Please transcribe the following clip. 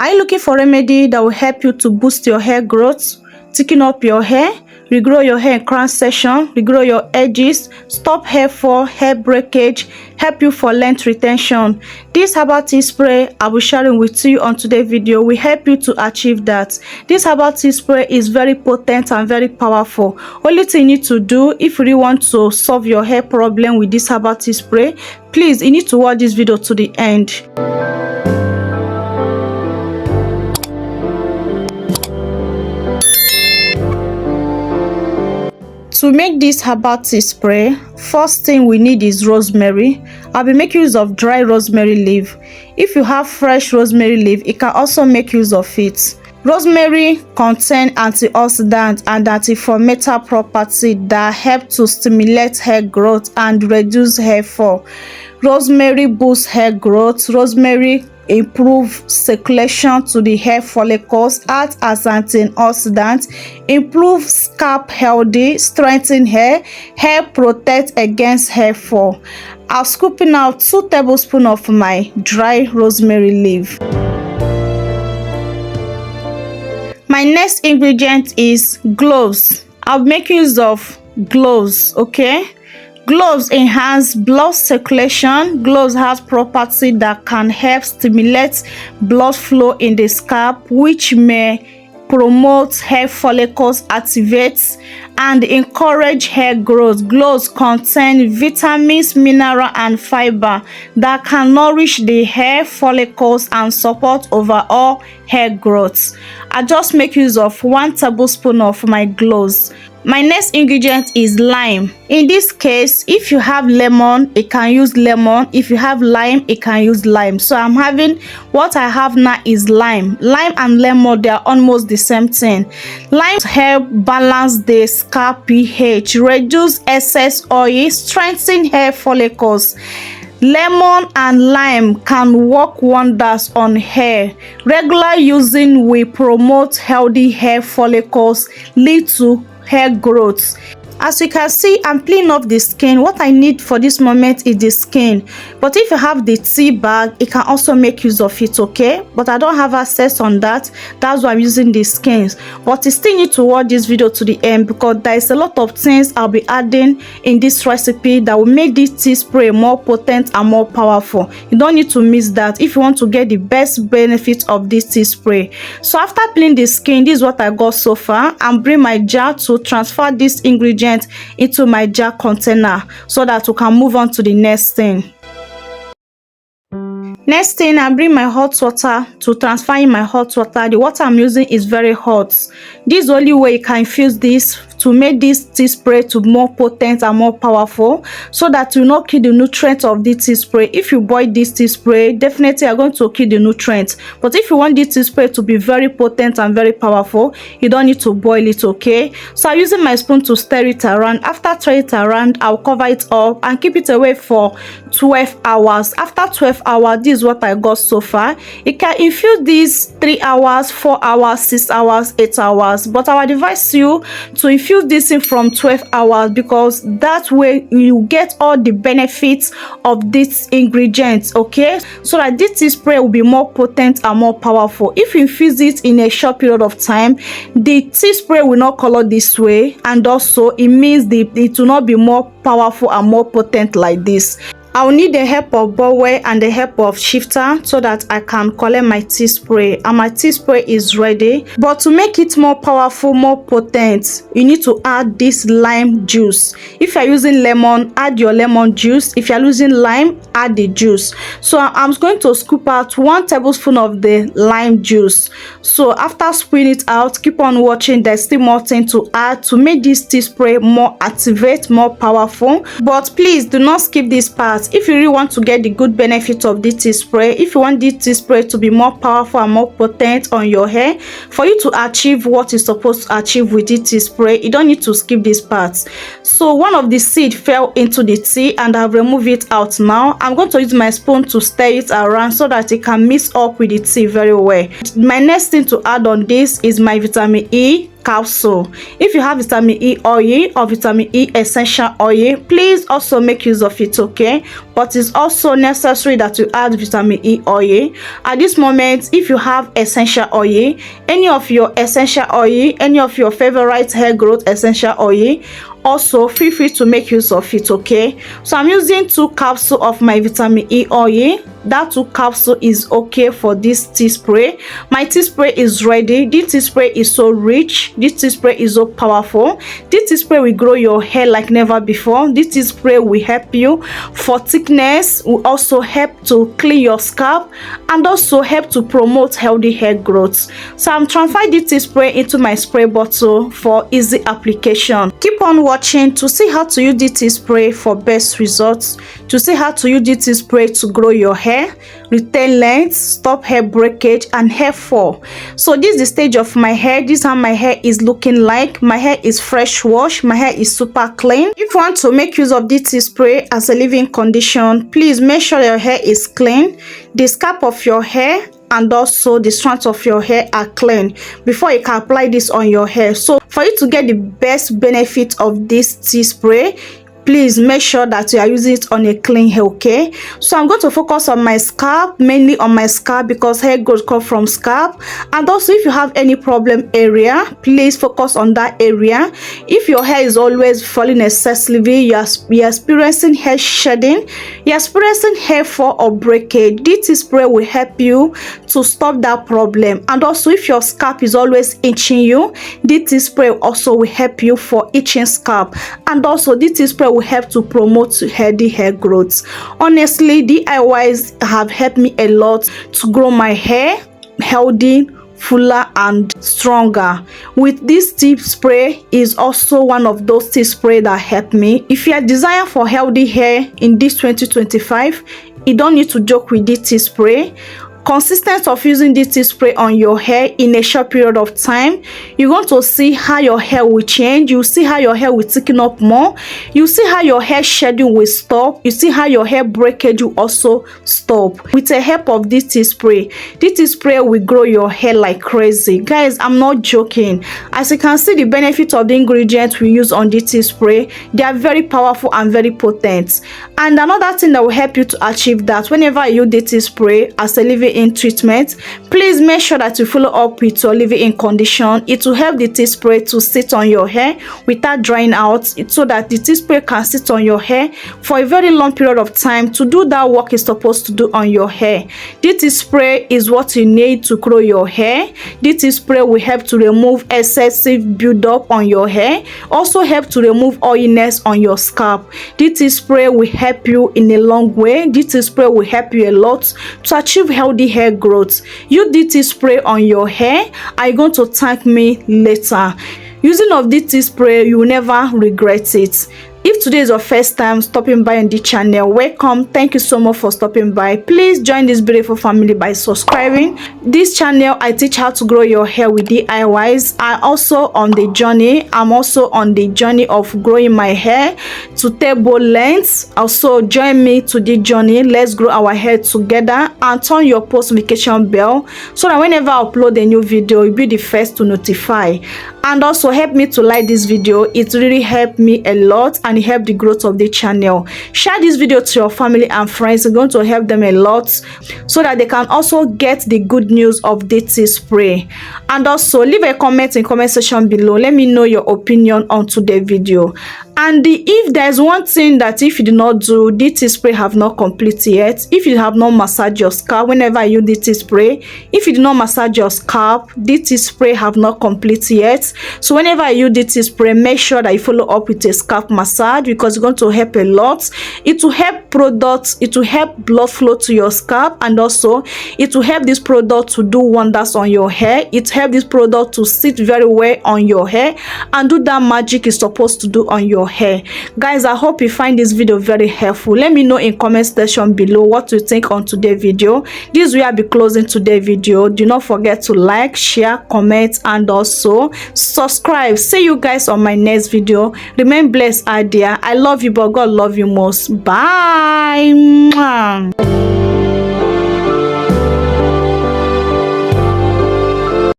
Are you looking for a remedy that will help you to boost your hair growth, thicken up your hair, regrow your hair in crown section, regrow your edges, stop hair fall, hair breakage, help you for length retention? This herbal tea spray I will be sharing with you on today's video will help you to achieve that. This herbal tea spray is very potent and very powerful. Only thing you need to do if you really want to solve your hair problem with this herbal tea spray, please you need to watch this video to the end. To make this herbal tea spray, first thing we need is rosemary. I'll be making use of dry rosemary leaf. If you have fresh rosemary leaf, you can also make use of it. Rosemary contains antioxidant and anti-inflammatory property that help to stimulate hair growth and reduce hair fall. Rosemary boosts hair growth. Rosemary improve circulation to the hair follicles, act as antioxidant, improve scalp healthy, strengthen hair, protect against hair fall. I'm scooping out 2 tablespoons of my dry rosemary leaf. My next ingredient is cloves. I'll make use of cloves, okay? Cloves enhance blood circulation. Cloves has property that can help stimulate blood flow in the scalp, which may promote hair follicles, activates and encourage hair growth. Cloves contain vitamins, mineral and fiber that can nourish the hair follicles and support overall hair growth. I just make use of 1 tablespoon of my cloves. My next ingredient is lime. In this case, if you have lemon, you can use lemon. If you have lime, you can use lime. So I'm having, what I have now is lime. Lime and lemon, they are almost the same thing. Lime help balance the scalp pH, reduce excess oil, strengthen hair follicles. Lemon and lime can work wonders on hair. Regular using will promote healthy hair follicles, lead to hair growth. As you can see, I'm peeling off the skin. What I need for this moment is the skin, but if you have the tea bag, you can also make use of it, okay? But I don't have access on that, that's why I'm using the skins. But you still need to watch this video to the end, because there is a lot of things I'll be adding in this recipe that will make this tea spray more potent and more powerful. You don't need to miss that if you want to get the best benefit of this tea spray. So after peeling the skin, this is what I got so far. I'm bringing my jar to transfer this ingredient into my jar container so that we can move on to the next thing. Next thing, I bring my hot water to transfer in my hot water. The water I'm using is very hot. This is the only way you can infuse this to make this tea spray to more potent and more powerful, so that you not kill the nutrients of the tea spray. If you boil this tea spray, definitely you're going to kill the nutrients. But if you want this tea spray to be very potent and very powerful, you don't need to boil it, okay? So I'm using my spoon to stir it around. After stirring it around, I'll cover it up and keep it away for 12 hours. After 12 hours, this is what I got so far. You can infuse this 3 hours, 4 hours, 6 hours, 8 hours, but I would advise you to infuse this in from 12 hours, because that way you get all the benefits of this ingredients, okay? So that this tea spray will be more potent and more powerful. If you infuse it in a short period of time, the tea spray will not color this way, and also it means it will not be more powerful and more potent like this. I will need the help of bowel and the help of shifter so that I can collect my tea spray, and my tea spray is ready. But to make it more powerful, more potent, you need to add this lime juice. If you're using lemon, add your lemon juice. If you're using lime, add the juice. So I'm going to scoop out 1 tablespoon of the lime juice. So after scooping it out, keep on watching. There's still more thing to add to make this tea spray more activate, more powerful. But please do not skip this part. If you really want to get the good benefit of this tea spray, if you want this tea spray to be more powerful and more potent on your hair, for you to achieve what you're supposed to achieve with this tea spray, you don't need to skip this part. So one of the seed fell into the tea and I've removed it out now. I'm going to use my spoon to stir it around so that it can mix up with the tea very well. My next thing to add on this is my vitamin E. capsule. If you have vitamin E oil or vitamin E essential oil, please also make use of it, okay? But it's also necessary that you add vitamin E oil. At this moment, if you have essential oil, any of your essential oil, any of your favorite hair growth essential oil, also feel free to make use of it, okay? So I'm using 2 capsules of my vitamin E oil. That 2 capsule is okay for this tea spray. My tea spray is ready. This tea spray is so rich. This tea spray is so powerful. This tea spray will grow your hair like never before. This tea spray will help you for thickness, will also help to clean your scalp, and also help to promote healthy hair growth. So I'm transferring this tea spray into my spray bottle for easy application. Keep on watching to see how to use this tea spray for best results, to see how to use this tea spray to grow your hair, retain length, stop hair breakage and hair fall. So this is the stage of my hair. This is how my hair is looking like. My hair is fresh wash. My hair is super clean. If you want to make use of this tea spray as a leave-in condition, please make sure your hair is clean, the scalp of your hair and also the strands of your hair are clean before you can apply this on your hair. So for you to get the best benefit of this tea spray, please make sure that you are using it on a clean hair, okay? So I'm going to focus on my scalp, mainly on my scalp, because hair growth comes from scalp. And also, if you have any problem area, please focus on that area. If your hair is always falling excessively, you're experiencing hair shedding, you're experiencing hair fall or breakage, this spray will help you to stop that problem. And also, if your scalp is always itching you, this spray also will help you for itching scalp. And also, this spray will help to promote healthy hair growth. Honestly, DIYs have helped me a lot to grow my hair healthy, fuller and stronger. With this tea spray is also one of those tea spray that help me. If you are desire for healthy hair in this 2025, you don't need to joke with this tea spray. Consistent of using this tea spray on your hair in a short period of time, you're going to see how your hair will change. You see how your hair will thicken up more. You see how your hair shedding will stop. You see how your hair breakage will also stop with the help of this tea spray. This tea spray will grow your hair like crazy, guys. I'm not joking. As you can see, the benefit of the ingredients we use on this tea spray, they are very powerful and very potent. And another thing that will help you to achieve that, whenever you use this tea spray as a leave-in treatment, please make sure that you follow up with your leave-in condition. It will help the tea spray to sit on your hair without drying out, so that the tea spray can sit on your hair for a very long period of time to do that work it's supposed to do on your hair. This tea spray is what you need to grow your hair. This tea spray will help to remove excessive build-up on your hair, also help to remove oiliness on your scalp. This tea spray will help you in a long way. This tea spray will help you a lot to achieve healthy hair growth. Use this tea spray on your hair. Are you going to thank me later? Using of this tea spray, you will never regret it. If today is your first time stopping by on this channel, welcome. Thank you so much for stopping by. Please join this beautiful family by subscribing. This channel, I teach how to grow your hair with DIYs. I'm also on the journey. I'm also on the journey of growing my hair to table length. Also, join me to this journey. Let's grow our hair together, and turn your post notification bell so that whenever I upload a new video, you'll be the first to notify. And also help me to like this video. It really helped me a lot, and it helped the growth of the channel. Share this video to your family and friends. It's going to help them a lot, so that they can also get the good news of this tea spray. And also leave a comment in comment section below. Let me know your opinion on today's video. And if there's one thing that if you do not do, this tea spray have not completed yet. If you have not massaged your scalp whenever you use this tea spray, if you do not massage your scalp, this tea spray have not completed yet. So whenever you use this tea spray, make sure that you follow up with a scalp massage, because it's going to help a lot. It will help products, it will help blood flow to your scalp, and also it will help this product to do wonders on your hair. It helps this product to sit very well on your hair and do that magic it's supposed to do on your hair. Guys, I hope you find this video very helpful. Let me know in comment section below what you think on today's video. This will be closing today's video. Do not forget to like, share, comment, and also subscribe. See you guys on my next video. Remain blessed out there. I love you, but God love you most. Bye.